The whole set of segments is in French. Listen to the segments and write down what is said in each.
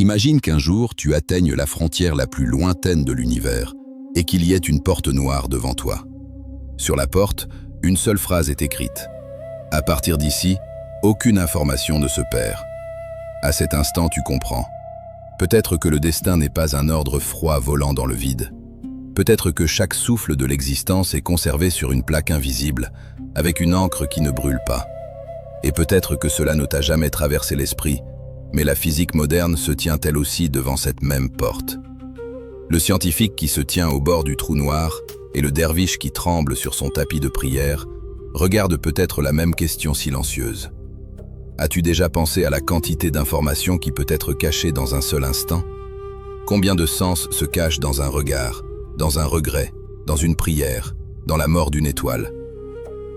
Imagine qu'un jour, tu atteignes la frontière la plus lointaine de l'univers et qu'il y ait une porte noire devant toi. Sur la porte, une seule phrase est écrite. À partir d'ici, aucune information ne se perd. À cet instant, tu comprends. Peut-être que le destin n'est pas un ordre froid volant dans le vide. Peut-être que chaque souffle de l'existence est conservé sur une plaque invisible, avec une encre qui ne brûle pas. Et peut-être que cela ne t'a jamais traversé l'esprit, mais la physique moderne se tient elle aussi devant cette même porte. Le scientifique qui se tient au bord du trou noir et le derviche qui tremble sur son tapis de prière regardent peut-être la même question silencieuse. As-tu déjà pensé à la quantité d'informations qui peut être cachée dans un seul instant? Combien de sens se cachent dans un regard, dans un regret, dans une prière, dans la mort d'une étoile?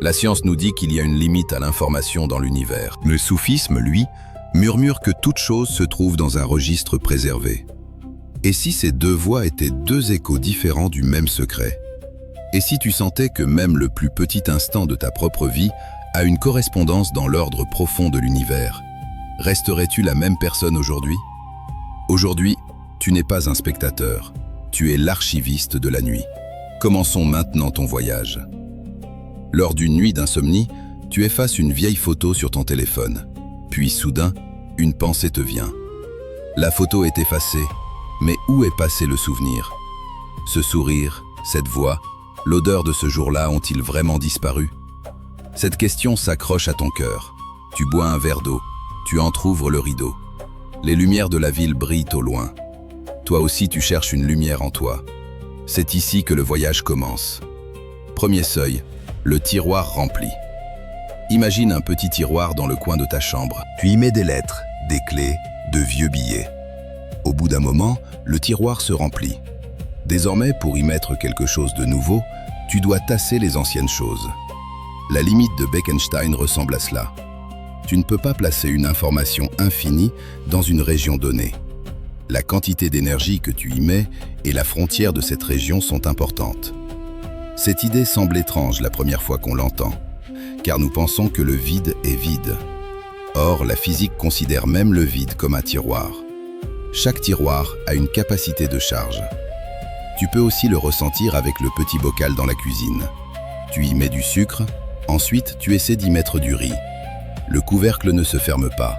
La science nous dit qu'il y a une limite à l'information dans l'univers. Le soufisme, lui, murmure que toute chose se trouve dans un registre préservé. Et si ces deux voix étaient deux échos différents du même secret? Et si tu sentais que même le plus petit instant de ta propre vie a une correspondance dans l'ordre profond de l'univers, resterais-tu la même personne aujourd'hui? Aujourd'hui, tu n'es pas un spectateur, tu es l'archiviste de la nuit. Commençons maintenant ton voyage. Lors d'une nuit d'insomnie, tu effaces une vieille photo sur ton téléphone. Puis soudain, une pensée te vient. La photo est effacée, mais où est passé le souvenir? Ce sourire, cette voix, l'odeur de ce jour-là ont-ils vraiment disparu? Cette question s'accroche à ton cœur. Tu bois un verre d'eau, tu entr'ouvres le rideau. Les lumières de la ville brillent au loin. Toi aussi tu cherches une lumière en toi. C'est ici que le voyage commence. Premier seuil, le tiroir rempli. Imagine un petit tiroir dans le coin de ta chambre. Tu y mets des lettres, des clés, de vieux billets. Au bout d'un moment, le tiroir se remplit. Désormais, pour y mettre quelque chose de nouveau, tu dois tasser les anciennes choses. La limite de Bekenstein ressemble à cela. Tu ne peux pas placer une information infinie dans une région donnée. La quantité d'énergie que tu y mets et la frontière de cette région sont importantes. Cette idée semble étrange la première fois qu'on l'entend, car nous pensons que le vide est vide. Or, la physique considère même le vide comme un tiroir. Chaque tiroir a une capacité de charge. Tu peux aussi le ressentir avec le petit bocal dans la cuisine. Tu y mets du sucre, ensuite tu essaies d'y mettre du riz. Le couvercle ne se ferme pas.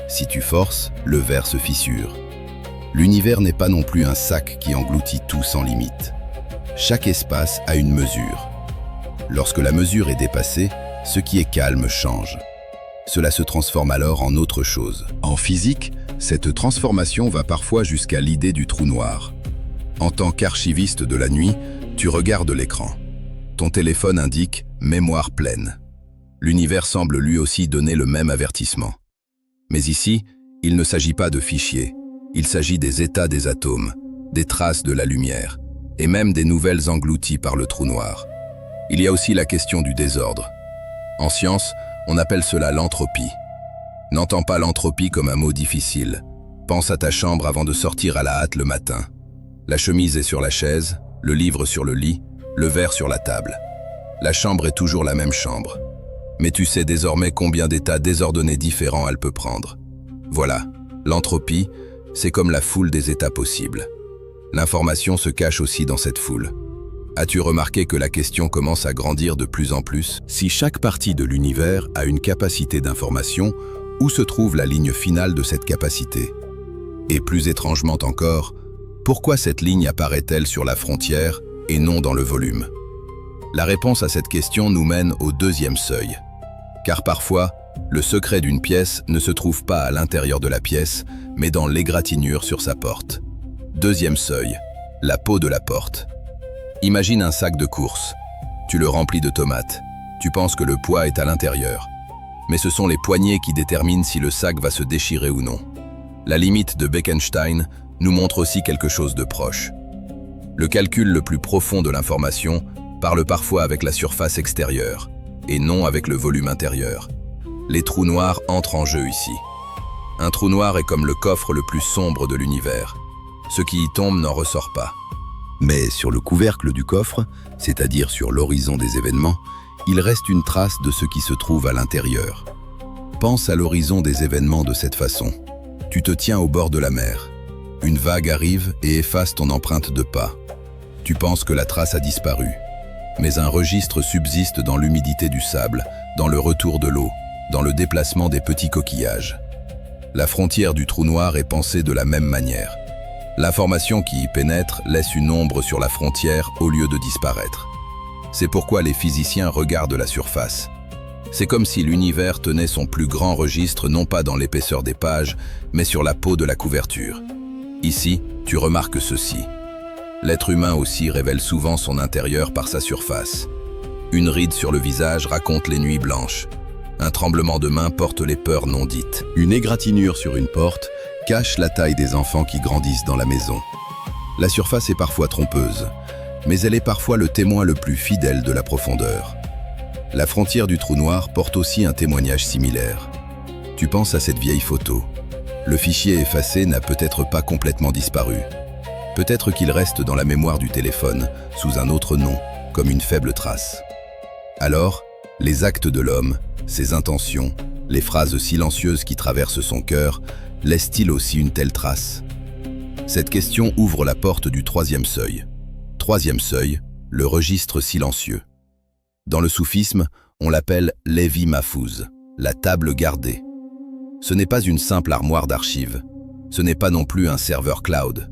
Si tu forces, le verre se fissure. L'univers n'est pas non plus un sac qui engloutit tout sans limite. Chaque espace a une mesure. Lorsque la mesure est dépassée, ce qui est calme change. Cela se transforme alors en autre chose. En physique, cette transformation va parfois jusqu'à l'idée du trou noir. En tant qu'archiviste de la nuit, tu regardes l'écran. Ton téléphone indique « mémoire pleine ». L'univers semble lui aussi donner le même avertissement. Mais ici, il ne s'agit pas de fichiers. Il s'agit des états des atomes, des traces de la lumière, et même des nouvelles englouties par le trou noir. Il y a aussi la question du désordre. En science, on appelle cela l'entropie. N'entends pas l'entropie comme un mot difficile. Pense à ta chambre avant de sortir à la hâte le matin. La chemise est sur la chaise, le livre sur le lit, le verre sur la table. La chambre est toujours la même chambre. Mais tu sais désormais combien d'états désordonnés différents elle peut prendre. Voilà, l'entropie, c'est comme la foule des états possibles. L'information se cache aussi dans cette foule. As-tu remarqué que la question commence à grandir de plus en plus? Si chaque partie de l'univers a une capacité d'information, où se trouve la ligne finale de cette capacité? Et plus étrangement encore, pourquoi cette ligne apparaît-elle sur la frontière et non dans le volume? La réponse à cette question nous mène au deuxième seuil. Car parfois, le secret d'une pièce ne se trouve pas à l'intérieur de la pièce, mais dans l'égratignure sur sa porte. Deuxième seuil, la peau de la porte. Imagine un sac de courses. Tu le remplis de tomates. Tu penses que le poids est à l'intérieur. Mais ce sont les poignées qui déterminent si le sac va se déchirer ou non. La limite de Bekenstein nous montre aussi quelque chose de proche. Le calcul le plus profond de l'information parle parfois avec la surface extérieure, et non avec le volume intérieur. Les trous noirs entrent en jeu ici. Un trou noir est comme le coffre le plus sombre de l'univers. Ce qui y tombe n'en ressort pas. Mais sur le couvercle du coffre, c'est-à-dire sur l'horizon des événements, il reste une trace de ce qui se trouve à l'intérieur. Pense à l'horizon des événements de cette façon. Tu te tiens au bord de la mer. Une vague arrive et efface ton empreinte de pas. Tu penses que la trace a disparu. Mais un registre subsiste dans l'humidité du sable, dans le retour de l'eau, dans le déplacement des petits coquillages. La frontière du trou noir est pensée de la même manière. L'information qui y pénètre laisse une ombre sur la frontière au lieu de disparaître. C'est pourquoi les physiciens regardent la surface. C'est comme si l'univers tenait son plus grand registre non pas dans l'épaisseur des pages, mais sur la peau de la couverture. Ici, tu remarques ceci. L'être humain aussi révèle souvent son intérieur par sa surface. Une ride sur le visage raconte les nuits blanches. Un tremblement de main porte les peurs non dites. Une égratignure sur une porte cache la taille des enfants qui grandissent dans la maison. La surface est parfois trompeuse, mais elle est parfois le témoin le plus fidèle de la profondeur. La frontière du trou noir porte aussi un témoignage similaire. Tu penses à cette vieille photo. Le fichier effacé n'a peut-être pas complètement disparu. Peut-être qu'il reste dans la mémoire du téléphone, sous un autre nom, comme une faible trace. Alors, les actes de l'homme, ses intentions, les phrases silencieuses qui traversent son cœur, laissent-ils aussi une telle trace? Cette question ouvre la porte du troisième seuil. Troisième seuil, le registre silencieux. Dans le soufisme, on l'appelle Levi Mahfouz, la table gardée. Ce n'est pas une simple armoire d'archives. Ce n'est pas non plus un serveur cloud.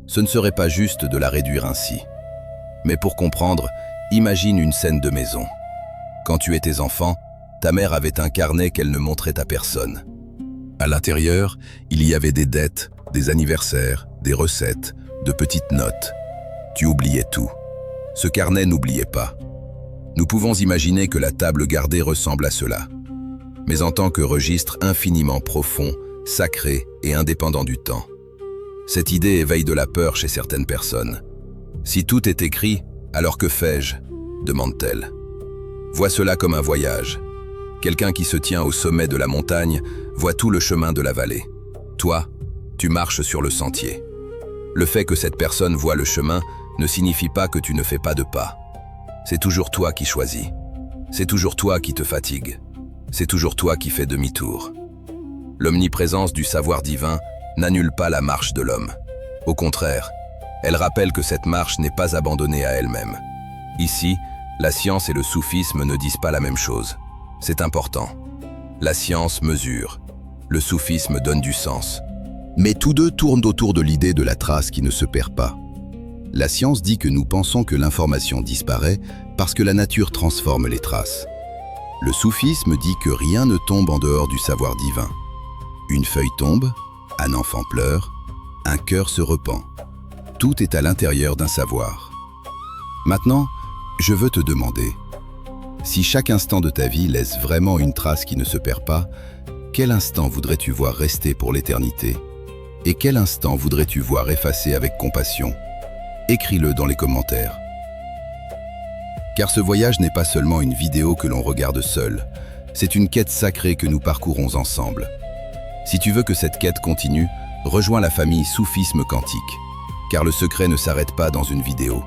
Ce ne serait pas juste de la réduire ainsi. Mais pour comprendre, imagine une scène de maison. Quand tu étais enfant, ta mère avait un carnet qu'elle ne montrait à personne. À l'intérieur, il y avait des dettes, des anniversaires, des recettes, de petites notes. Tu oubliais tout. Ce carnet n'oubliait pas. Nous pouvons imaginer que la table gardée ressemble à cela. Mais en tant que registre infiniment profond, sacré et indépendant du temps. Cette idée éveille de la peur chez certaines personnes. Si tout est écrit, alors que fais-je? Demande-t-elle. Vois cela comme un voyage. Quelqu'un qui se tient au sommet de la montagne voit tout le chemin de la vallée. Toi, tu marches sur le sentier. Le fait que cette personne voit le chemin ne signifie pas que tu ne fais pas de pas. C'est toujours toi qui choisis. C'est toujours toi qui te fatigues. C'est toujours toi qui fais demi-tour. L'omniprésence du savoir divin n'annule pas la marche de l'homme. Au contraire, elle rappelle que cette marche n'est pas abandonnée à elle-même. Ici, la science et le soufisme ne disent pas la même chose. C'est important. La science mesure. Le soufisme donne du sens. Mais tous deux tournent autour de l'idée de la trace qui ne se perd pas. La science dit que nous pensons que l'information disparaît parce que la nature transforme les traces. Le soufisme dit que rien ne tombe en dehors du savoir divin. Une feuille tombe, un enfant pleure, un cœur se repent. Tout est à l'intérieur d'un savoir. Maintenant, je veux te demander, si chaque instant de ta vie laisse vraiment une trace qui ne se perd pas, quel instant voudrais-tu voir rester pour l'éternité? Et quel instant voudrais-tu voir effacer avec compassion? Écris-le dans les commentaires. Car ce voyage n'est pas seulement une vidéo que l'on regarde seul, c'est une quête sacrée que nous parcourons ensemble. Si tu veux que cette quête continue, rejoins la famille Soufisme Quantique. Car le secret ne s'arrête pas dans une vidéo.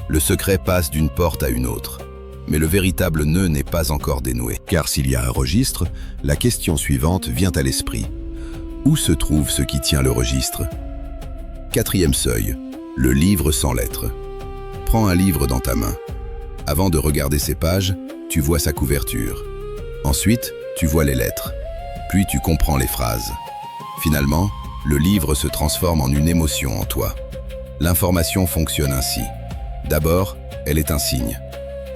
Le secret passe d'une porte à une autre. Mais le véritable nœud n'est pas encore dénoué. Car s'il y a un registre, la question suivante vient à l'esprit. Où se trouve ce qui tient le registre? Quatrième seuil, le livre sans lettres. Prends un livre dans ta main. Avant de regarder ses pages, tu vois sa couverture. Ensuite, tu vois les lettres. Puis tu comprends les phrases. Finalement, le livre se transforme en une émotion en toi. L'information fonctionne ainsi. D'abord, elle est un signe.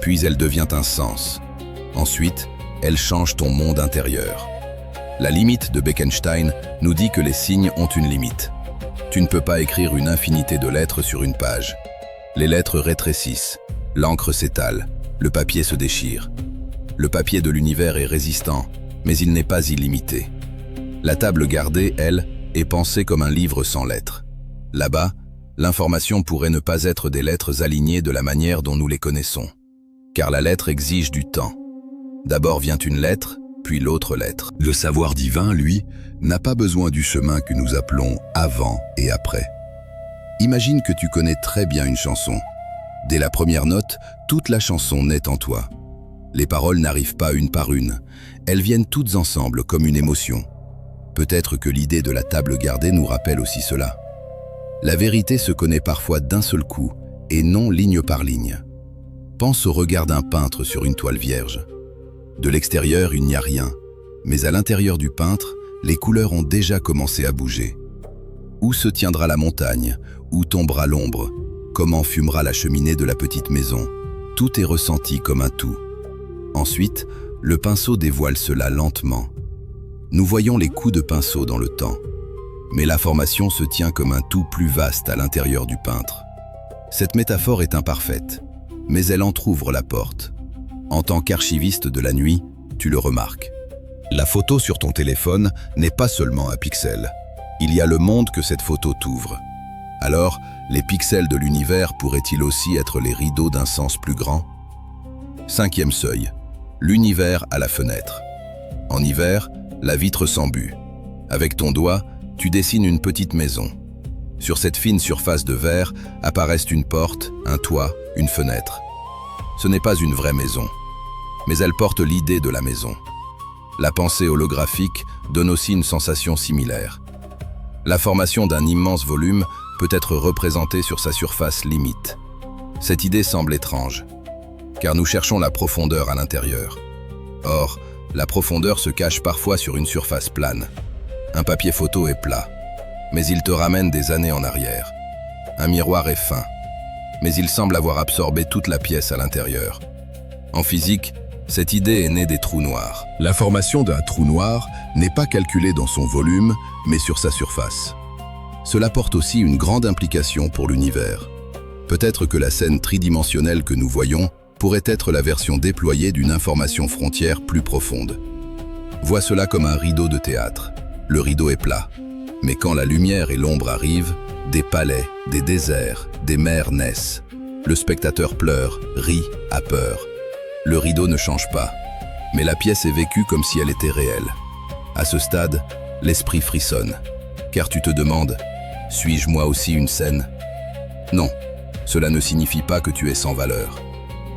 Puis elle devient un sens. Ensuite, elle change ton monde intérieur. La limite de Bekenstein nous dit que les signes ont une limite. Tu ne peux pas écrire une infinité de lettres sur une page. Les lettres rétrécissent, l'encre s'étale, le papier se déchire. Le papier de l'univers est résistant, mais il n'est pas illimité. La table gardée, elle, est pensée comme un livre sans lettres. Là-bas, l'information pourrait ne pas être des lettres alignées de la manière dont nous les connaissons. Car la lettre exige du temps. D'abord vient une lettre, puis l'autre lettre. Le savoir divin, lui, n'a pas besoin du chemin que nous appelons avant et après. Imagine que tu connais très bien une chanson. Dès la première note, toute la chanson naît en toi. Les paroles n'arrivent pas une par une. Elles viennent toutes ensemble comme une émotion. Peut-être que l'idée de la table gardée nous rappelle aussi cela. La vérité se connaît parfois d'un seul coup, et non ligne par ligne. Pense au regard d'un peintre sur une toile vierge. De l'extérieur, il n'y a rien, mais à l'intérieur du peintre, les couleurs ont déjà commencé à bouger. Où se tiendra la montagne? Où tombera l'ombre? Comment fumera la cheminée de la petite maison? Tout est ressenti comme un tout. Ensuite, le pinceau dévoile cela lentement. Nous voyons les coups de pinceau dans le temps. Mais la formation se tient comme un tout plus vaste à l'intérieur du peintre. Cette métaphore est imparfaite, mais elle entr'ouvre la porte. En tant qu'archiviste de la nuit, tu le remarques. La photo sur ton téléphone n'est pas seulement un pixel. Il y a le monde que cette photo t'ouvre. Alors, les pixels de l'univers pourraient-ils aussi être les rideaux d'un sens plus grand? 5e seuil. L'univers à la fenêtre. En hiver, la vitre s'embue. Avec ton doigt, tu dessines une petite maison. Sur cette fine surface de verre apparaissent une porte, un toit, une fenêtre. Ce n'est pas une vraie maison, mais elle porte l'idée de la maison. La pensée holographique donne aussi une sensation similaire. La formation d'un immense volume peut être représentée sur sa surface limite. Cette idée semble étrange, car nous cherchons la profondeur à l'intérieur. Or, la profondeur se cache parfois sur une surface plane. Un papier photo est plat, mais il te ramène des années en arrière. Un miroir est fin, mais il semble avoir absorbé toute la pièce à l'intérieur. En physique, cette idée est née des trous noirs. La formation d'un trou noir n'est pas calculée dans son volume, mais sur sa surface. Cela porte aussi une grande implication pour l'univers. Peut-être que la scène tridimensionnelle que nous voyons pourrait être la version déployée d'une information frontière plus profonde. Vois cela comme un rideau de théâtre. Le rideau est plat, mais quand la lumière et l'ombre arrivent, des palais, des déserts, des mers naissent. Le spectateur pleure, rit, a peur. Le rideau ne change pas, mais la pièce est vécue comme si elle était réelle. À ce stade, l'esprit frissonne, car tu te demandes « Suis-je moi aussi une scène ?» Non, cela ne signifie pas que tu es sans valeur.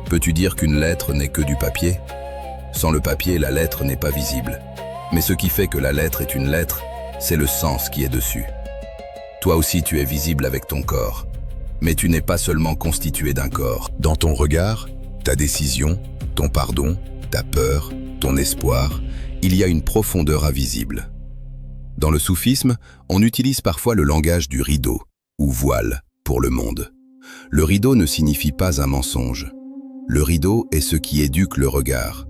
Peux-tu dire qu'une lettre n'est que du papier? Sans le papier, la lettre n'est pas visible. Mais ce qui fait que la lettre est une lettre, c'est le sens qui est dessus. Toi aussi tu es visible avec ton corps, mais tu n'es pas seulement constitué d'un corps. Dans ton regard, ta décision, ton pardon, ta peur, ton espoir, il y a une profondeur invisible. Dans le soufisme, on utilise parfois le langage du rideau, ou voile, pour le monde. Le rideau ne signifie pas un mensonge. Le rideau est ce qui éduque le regard.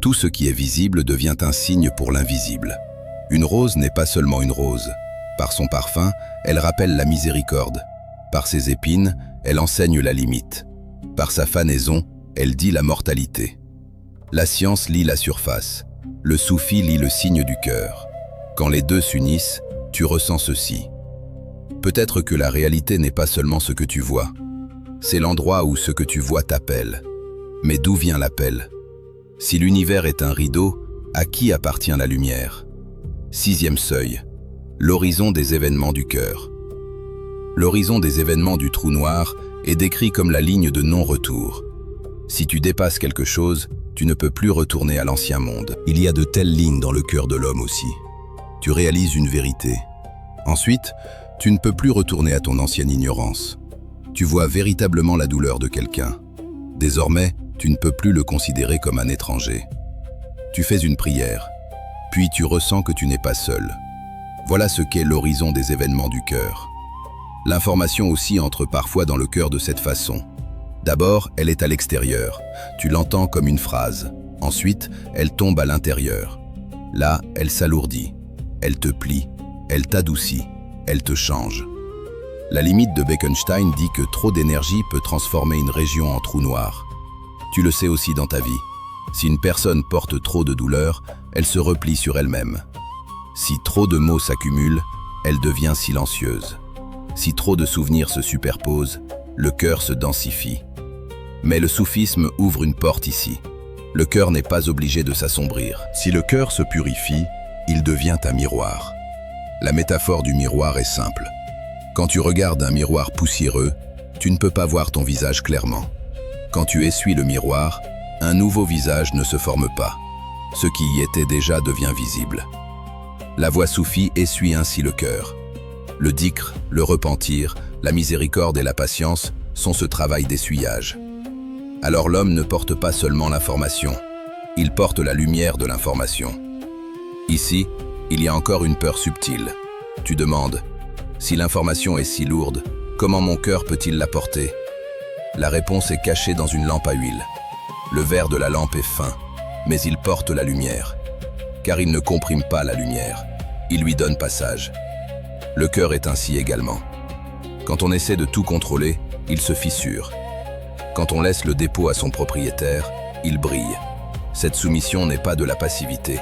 Tout ce qui est visible devient un signe pour l'invisible. Une rose n'est pas seulement une rose. Par son parfum, elle rappelle la miséricorde. Par ses épines, elle enseigne la limite. Par sa fanaison, elle dit la mortalité. La science lit la surface. Le soufi lit le signe du cœur. Quand les deux s'unissent, tu ressens ceci. Peut-être que la réalité n'est pas seulement ce que tu vois. C'est l'endroit où ce que tu vois t'appelle. Mais d'où vient l'appel? Si l'univers est un rideau, à qui appartient la lumière? 6e seuil. L'horizon des événements du cœur. L'horizon des événements du trou noir est décrit comme la ligne de non-retour. Si tu dépasses quelque chose, tu ne peux plus retourner à l'ancien monde. Il y a de telles lignes dans le cœur de l'homme aussi. Tu réalises une vérité. Ensuite, tu ne peux plus retourner à ton ancienne ignorance. Tu vois véritablement la douleur de quelqu'un. Désormais, tu ne peux plus le considérer comme un étranger. Tu fais une prière, puis tu ressens que tu n'es pas seul. Voilà ce qu'est l'horizon des événements du cœur. L'information aussi entre parfois dans le cœur de cette façon. D'abord, elle est à l'extérieur. Tu l'entends comme une phrase. Ensuite, elle tombe à l'intérieur. Là, elle s'alourdit. Elle te plie. Elle t'adoucit. Elle te change. La limite de Bekenstein dit que trop d'énergie peut transformer une région en trou noir. Tu le sais aussi dans ta vie. Si une personne porte trop de douleur, elle se replie sur elle-même. Si trop de mots s'accumulent, elle devient silencieuse. Si trop de souvenirs se superposent, le cœur se densifie. Mais le soufisme ouvre une porte ici. Le cœur n'est pas obligé de s'assombrir. Si le cœur se purifie, il devient un miroir. La métaphore du miroir est simple. Quand tu regardes un miroir poussiéreux, tu ne peux pas voir ton visage clairement. Quand tu essuies le miroir, un nouveau visage ne se forme pas. Ce qui y était déjà devient visible. La voie soufie essuie ainsi le cœur. Le dhikr, le repentir, la miséricorde et la patience sont ce travail d'essuyage. Alors l'homme ne porte pas seulement l'information, il porte la lumière de l'information. Ici, il y a encore une peur subtile. Tu demandes, si l'information est si lourde, comment mon cœur peut-il la porter? La réponse est cachée dans une lampe à huile. Le verre de la lampe est fin, mais il porte la lumière. Car il ne comprime pas la lumière, il lui donne passage. Le cœur est ainsi également. Quand on essaie de tout contrôler, il se fissure. Quand on laisse le dépôt à son propriétaire, il brille. Cette soumission n'est pas de la passivité.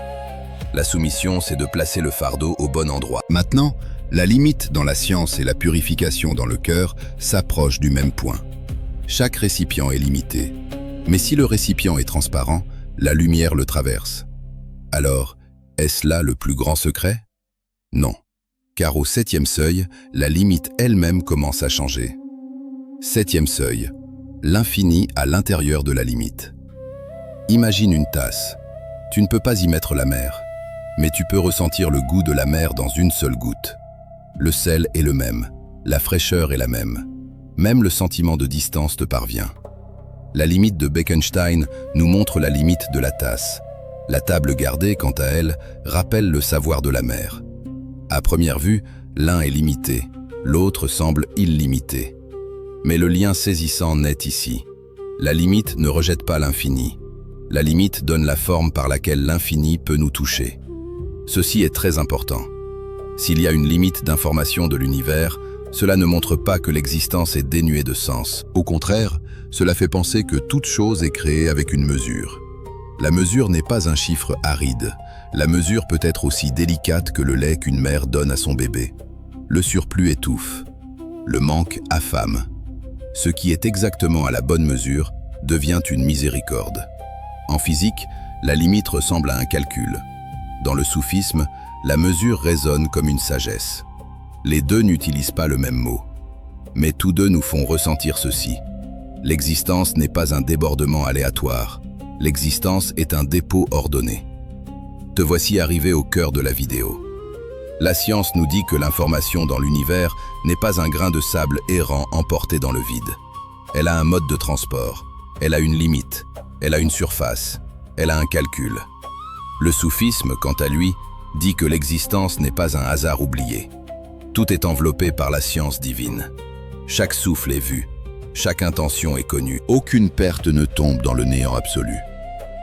La soumission, c'est de placer le fardeau au bon endroit. Maintenant, la limite dans la science et la purification dans le cœur s'approchent du même point. Chaque récipient est limité. Mais si le récipient est transparent, la lumière le traverse. Alors, est-ce là le plus grand secret? Non, car au 7e seuil, la limite elle-même commence à changer. 7e seuil, l'infini à l'intérieur de la limite. Imagine une tasse. Tu ne peux pas y mettre la mer, mais tu peux ressentir le goût de la mer dans une seule goutte. Le sel est le même, la fraîcheur est la même. Même le sentiment de distance te parvient. La limite de Bekenstein nous montre la limite de la tasse. La table gardée, quant à elle, rappelle le savoir de la mer. À première vue, l'un est limité, l'autre semble illimité. Mais le lien saisissant naît ici. La limite ne rejette pas l'infini. La limite donne la forme par laquelle l'infini peut nous toucher. Ceci est très important. S'il y a une limite d'information de l'univers, cela ne montre pas que l'existence est dénuée de sens. Au contraire, cela fait penser que toute chose est créée avec une mesure. La mesure n'est pas un chiffre aride. La mesure peut être aussi délicate que le lait qu'une mère donne à son bébé. Le surplus étouffe. Le manque affame. Ce qui est exactement à la bonne mesure devient une miséricorde. En physique, la limite ressemble à un calcul. Dans le soufisme, la mesure résonne comme une sagesse. Les deux n'utilisent pas le même mot. Mais tous deux nous font ressentir ceci. L'existence n'est pas un débordement aléatoire. L'existence est un dépôt ordonné. Te voici arrivé au cœur de la vidéo. La science nous dit que l'information dans l'univers n'est pas un grain de sable errant emporté dans le vide. Elle a un mode de transport, elle a une limite, elle a une surface, elle a un calcul. Le soufisme, quant à lui, dit que l'existence n'est pas un hasard oublié. Tout est enveloppé par la science divine. Chaque souffle est vu, chaque intention est connue. Aucune perte ne tombe dans le néant absolu.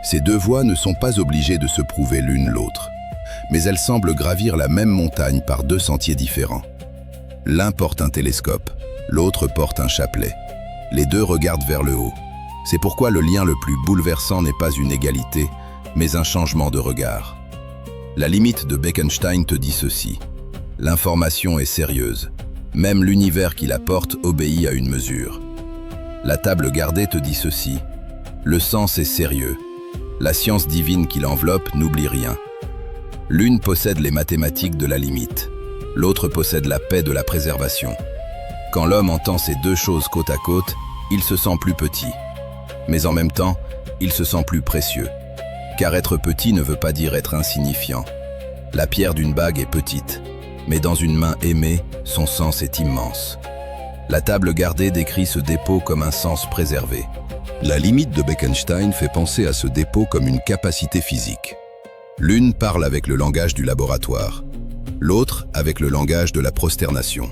Ces deux voies ne sont pas obligées de se prouver l'une l'autre, mais elles semblent gravir la même montagne par deux sentiers différents. L'un porte un télescope, l'autre porte un chapelet. Les deux regardent vers le haut. C'est pourquoi le lien le plus bouleversant n'est pas une égalité, mais un changement de regard. La limite de Bekenstein te dit ceci. L'information est sérieuse. Même l'univers qui la porte obéit à une mesure. La table gardée te dit ceci. Le sens est sérieux. La science divine qui l'enveloppe n'oublie rien. L'une possède les mathématiques de la limite. L'autre possède la paix de la préservation. Quand l'homme entend ces deux choses côte à côte, il se sent plus petit. Mais en même temps, il se sent plus précieux. Car être petit ne veut pas dire être insignifiant. La pierre d'une bague est petite, mais dans une main aimée, son sens est immense. La table gardée décrit ce dépôt comme un sens préservé. La limite de Bekenstein fait penser à ce dépôt comme une capacité physique. L'une parle avec le langage du laboratoire, l'autre avec le langage de la prosternation.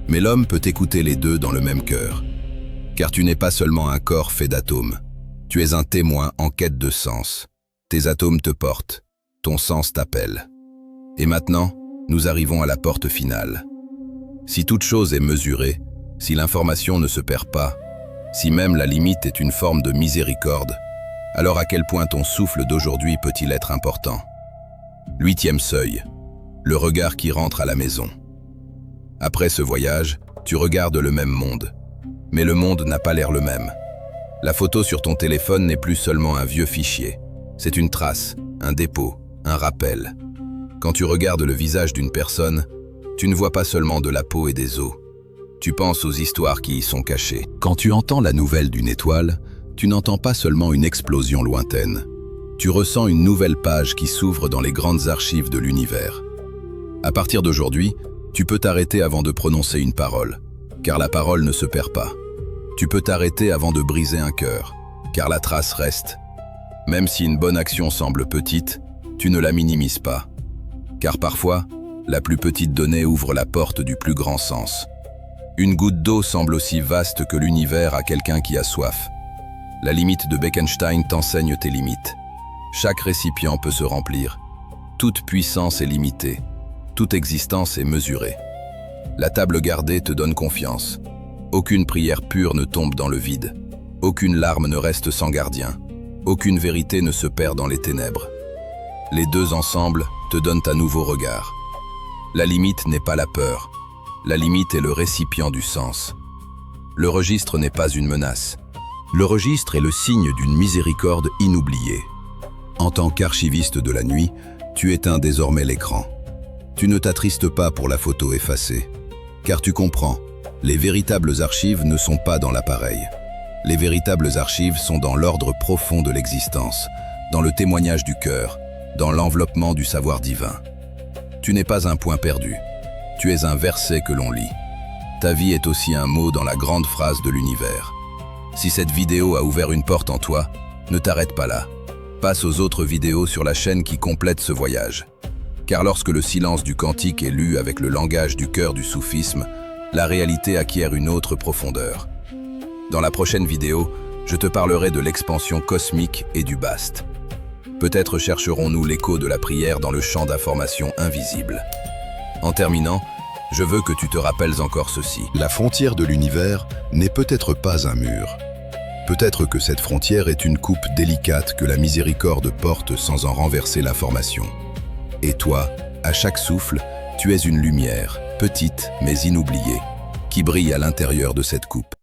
Mais l'homme peut écouter les deux dans le même cœur. Car tu n'es pas seulement un corps fait d'atomes, tu es un témoin en quête de sens. Tes atomes te portent, ton sens t'appelle. Et maintenant, nous arrivons à la porte finale. Si toute chose est mesurée, si l'information ne se perd pas, si même la limite est une forme de miséricorde, alors à quel point ton souffle d'aujourd'hui peut-il être important? 8e seuil, le regard qui rentre à la maison. Après ce voyage, tu regardes le même monde. Mais le monde n'a pas l'air le même. La photo sur ton téléphone n'est plus seulement un vieux fichier. C'est une trace, un dépôt, un rappel. Quand tu regardes le visage d'une personne, tu ne vois pas seulement de la peau et des os. Tu penses aux histoires qui y sont cachées. Quand tu entends la nouvelle d'une étoile, tu n'entends pas seulement une explosion lointaine. Tu ressens une nouvelle page qui s'ouvre dans les grandes archives de l'univers. À partir d'aujourd'hui, Tu peux t'arrêter avant de prononcer une parole, car la parole ne se perd pas. Tu peux t'arrêter avant de briser un cœur, car la trace reste. Même si une bonne action semble petite, tu ne la minimises pas. Car parfois, la plus petite donnée ouvre la porte du plus grand sens. Une goutte d'eau semble aussi vaste que l'univers à quelqu'un qui a soif. La limite de Bekenstein t'enseigne tes limites. Chaque récipient peut se remplir. Toute puissance est limitée. Toute existence est mesurée. La table gardée te donne confiance. Aucune prière pure ne tombe dans le vide. Aucune larme ne reste sans gardien. Aucune vérité ne se perd dans les ténèbres. Les deux ensemble te donnent un nouveau regard. La limite n'est pas la peur. La limite est le récipient du sens. Le registre n'est pas une menace. Le registre est le signe d'une miséricorde inoubliée. En tant qu'archiviste de la nuit, tu éteins désormais l'écran. Tu ne t'attristes pas pour la photo effacée. Car tu comprends, les véritables archives ne sont pas dans l'appareil. Les véritables archives sont dans l'ordre profond de l'existence, dans le témoignage du cœur, dans l'enveloppement du savoir divin. Tu n'es pas un point perdu. Tu es un verset que l'on lit. Ta vie est aussi un mot dans la grande phrase de l'univers. Si cette vidéo a ouvert une porte en toi, ne t'arrête pas là. Passe aux autres vidéos sur la chaîne qui complètent ce voyage. Car lorsque le silence du cantique est lu avec le langage du cœur du soufisme, la réalité acquiert une autre profondeur. Dans la prochaine vidéo, je te parlerai de l'expansion cosmique et du baste. Peut-être chercherons-nous l'écho de la prière dans le champ d'information invisible. En terminant, je veux que tu te rappelles encore ceci. La frontière de l'univers n'est peut-être pas un mur. Peut-être que cette frontière est une coupe délicate que la miséricorde porte sans en renverser la formation. Et toi, à chaque souffle, tu es une lumière, petite mais inoubliée, qui brille à l'intérieur de cette coupe.